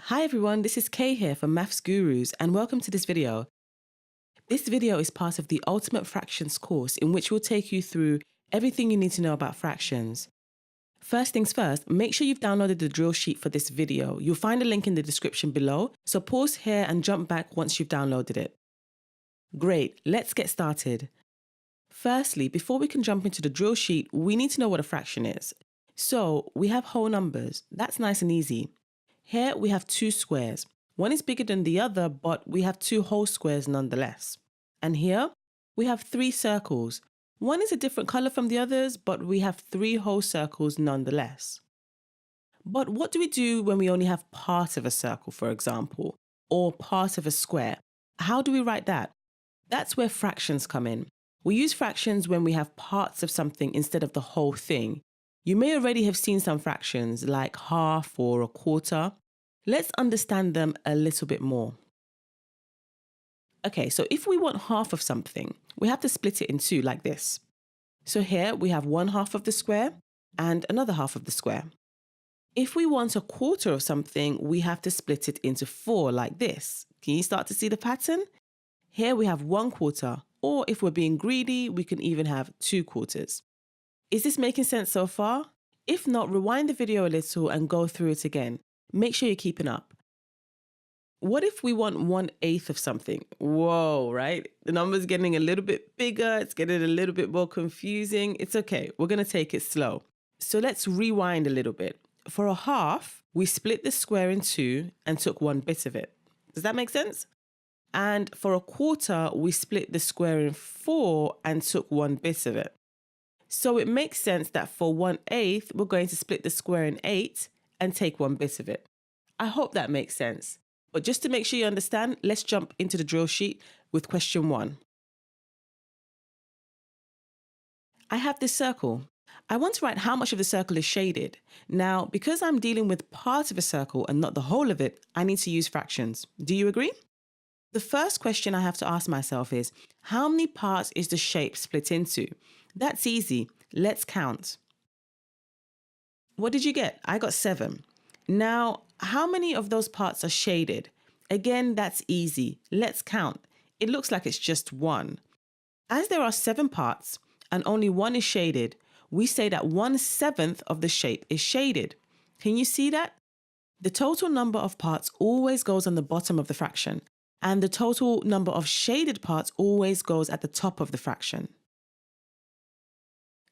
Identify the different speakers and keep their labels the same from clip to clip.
Speaker 1: Hi everyone, this is Kay here from Maths Gurus and welcome to this video. This video is part of the Ultimate Fractions course in which we'll take you through everything you need to know about fractions. First things first, make sure you've downloaded the drill sheet for this video. You'll find a link in the description below, so pause here and jump back once you've downloaded it. Great, let's get started. Firstly, before we can jump into the drill sheet, we need to know what a fraction is. So we have whole numbers. That's nice and easy. Here we have two squares. One is bigger than the other, but we have two whole squares nonetheless. And here we have three circles. One is a different color from the others, but we have three whole circles nonetheless. But what do we do when we only have part of a circle, for example, or part of a square? How do we write that? That's where fractions come in. We use fractions when we have parts of something instead of the whole thing. You may already have seen some fractions like half or a quarter. Let's understand them a little bit more. Okay, so if we want half of something, we have to split it in two like this. So here we have one half of the square and another half of the square. If we want a quarter of something, we have to split it into four like this. Can you start to see the pattern? Here we have one quarter, or if we're being greedy, we can even have two quarters. Is this making sense so far? If not, rewind the video a little and go through it again. Make sure you're keeping up. What if we want 1/8 of something? Whoa, right? The number's getting a little bit bigger. It's getting a little bit more confusing. It's okay. We're going to take it slow. So let's rewind a little bit. For a half, we split the square in two and took one bit of it. Does that make sense? And for a quarter, we split the square in four and took one bit of it. So it makes sense that for 1/8, we're going to split the square in 8 and take one bit of it. I hope that makes sense. But just to make sure you understand, let's jump into the drill sheet with question 1. I have this circle. I want to write how much of the circle is shaded. Now, because I'm dealing with part of a circle and not the whole of it, I need to use fractions. Do you agree? The first question I have to ask myself is, how many parts is the shape split into? That's easy. Let's count. What did you get? I got 7. Now, how many of those parts are shaded? Again, that's easy. Let's count. It looks like it's just 1. As there are 7 parts and only 1 is shaded, we say that 1/7 of the shape is shaded. Can you see that? The total number of parts always goes on the bottom of the fraction, and the total number of shaded parts always goes at the top of the fraction.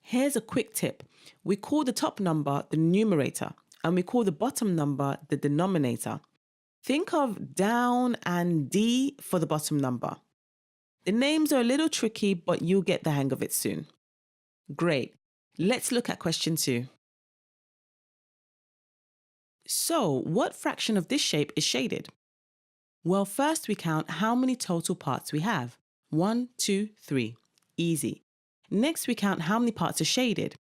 Speaker 1: Here's a quick tip. We call the top number the numerator, and we call the bottom number the denominator. Think of down and D for the bottom number. The names are a little tricky, but you'll get the hang of it soon. Great. Let's look at question 2. So, what fraction of this shape is shaded? Well, first we count how many total parts we have. 1, 2, 3. Easy. Next, we count how many parts are shaded.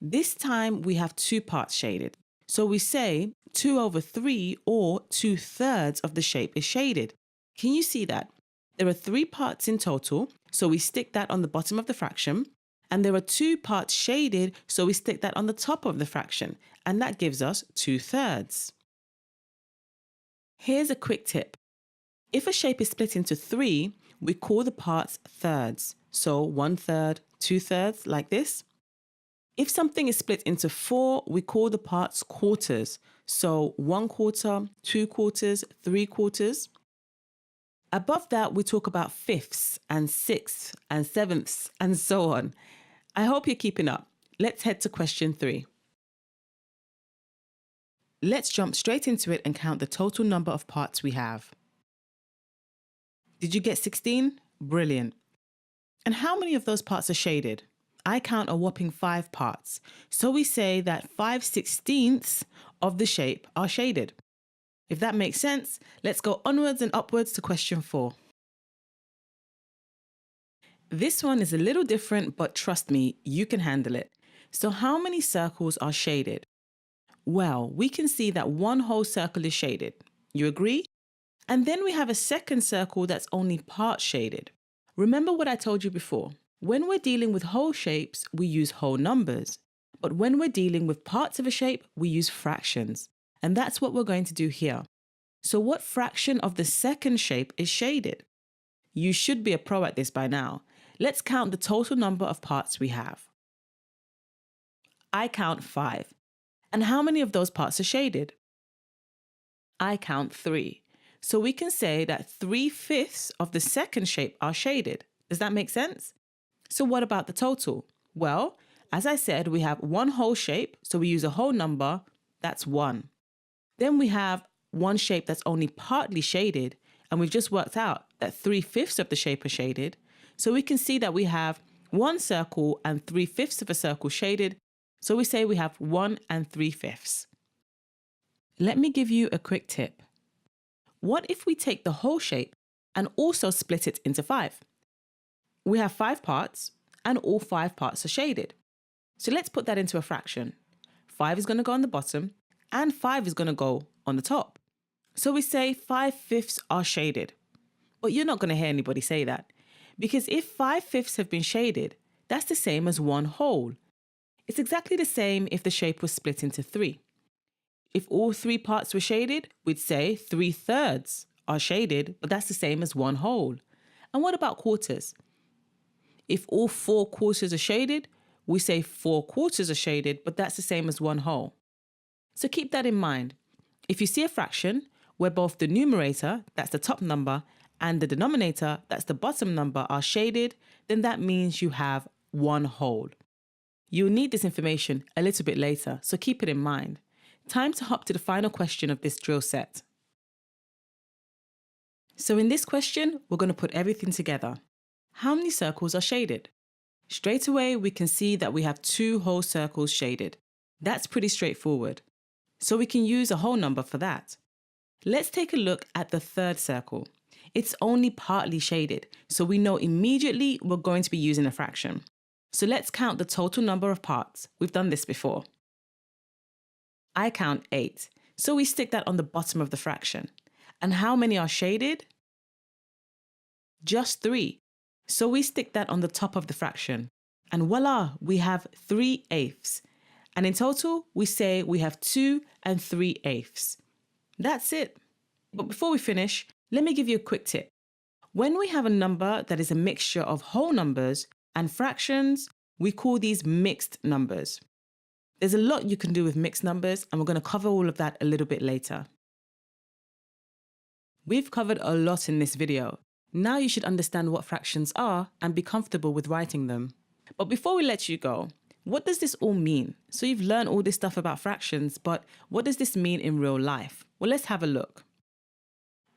Speaker 1: This time we have 2 parts shaded. So we say 2/3 or 2/3 of the shape is shaded. Can you see that? There are 3 parts in total, so we stick that on the bottom of the fraction. And there are 2 parts shaded, so we stick that on the top of the fraction. And that gives us 2/3. Here's a quick tip. If a shape is split into 3, we call the parts thirds. So 1/3, 2/3, like this. If something is split into 4, we call the parts quarters. So 1/4, 2/4, 3/4. Above that, we talk about fifths and sixths and sevenths and so on. I hope you're keeping up. Let's head to question 3. Let's jump straight into it and count the total number of parts we have. Did you get 16? Brilliant. And how many of those parts are shaded? I count a whopping 5 parts. So we say that 5/16 of the shape are shaded. If that makes sense, let's go onwards and upwards to question 4. This one is a little different, but trust me, you can handle it. So how many circles are shaded? Well, we can see that one whole circle is shaded. You agree? And then we have a second circle that's only part shaded. Remember what I told you before. When we're dealing with whole shapes, we use whole numbers. But when we're dealing with parts of a shape, we use fractions. And that's what we're going to do here. So what fraction of the second shape is shaded? You should be a pro at this by now. Let's count the total number of parts we have. I count 5. And how many of those parts are shaded? I count 3. So we can say that 3/5 of the second shape are shaded. Does that make sense? So what about the total? Well, as I said, we have one whole shape, so we use a whole number, that's 1. Then we have one shape that's only partly shaded, and we've just worked out that 3/5 of the shape are shaded. So we can see that we have one circle and 3/5 of a circle shaded, so we say we have 1 and 3/5. Let me give you a quick tip. What if we take the whole shape and also split it into 5? We have 5 parts, and all 5 parts are shaded. So let's put that into a fraction. 5 is going to go on the bottom, and 5 is going to go on the top. So we say 5/5 are shaded. But you're not going to hear anybody say that, because if 5/5 have been shaded, that's the same as one whole. It's exactly the same if the shape was split into 3. If all 3 parts were shaded, we'd say 3/3 are shaded, but that's the same as one whole. And what about quarters? If all 4 quarters are shaded, we say 4/4 are shaded, but that's the same as one whole. So keep that in mind. If you see a fraction where both the numerator, that's the top number, and the denominator, that's the bottom number, are shaded, then that means you have one whole. You'll need this information a little bit later, so keep it in mind. Time to hop to the final question of this drill set. So in this question, we're going to put everything together. How many circles are shaded? Straight away, we can see that we have 2 whole circles shaded. That's pretty straightforward. So we can use a whole number for that. Let's take a look at the 3rd circle. It's only partly shaded, so we know immediately we're going to be using a fraction. So let's count the total number of parts. We've done this before. I count 8, so we stick that on the bottom of the fraction. And how many are shaded? Just 3. So we stick that on the top of the fraction. And voila, we have 3/8. And in total, we say we have 2 and 3/8. That's it. But before we finish, let me give you a quick tip. When we have a number that is a mixture of whole numbers and fractions, we call these mixed numbers. There's a lot you can do with mixed numbers, and we're going to cover all of that a little bit later. We've covered a lot in this video. Now you should understand what fractions are and be comfortable with writing them. But before we let you go, what does this all mean? So you've learned all this stuff about fractions, but what does this mean in real life? Well, let's have a look.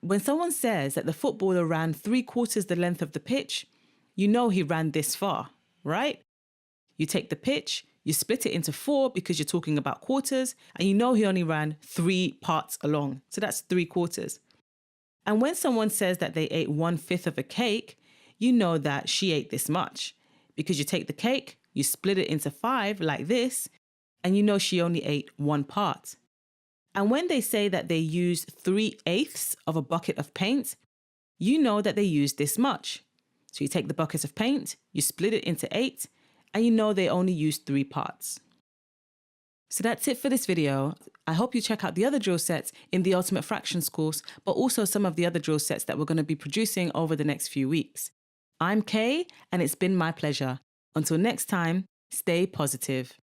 Speaker 1: When someone says that the footballer ran 3/4 the length of the pitch, you know he ran this far, right? You take the pitch, you split it into 4 because you're talking about quarters, and you know he only ran 3 parts along. So that's 3/4. And when someone says that they ate 1/5 of a cake, you know that she ate this much, because you take the cake, you split it into 5 like this, and you know she only ate 1 part. And when they say that they used 3/8 of a bucket of paint, you know that they used this much. So you take the bucket of paint, you split it into 8, and you know they only used 3 parts. So that's it for this video. I hope you check out the other drill sets in the Ultimate Fractions course, but also some of the other drill sets that we're going to be producing over the next few weeks. I'm Kay, and it's been my pleasure. Until next time, stay positive.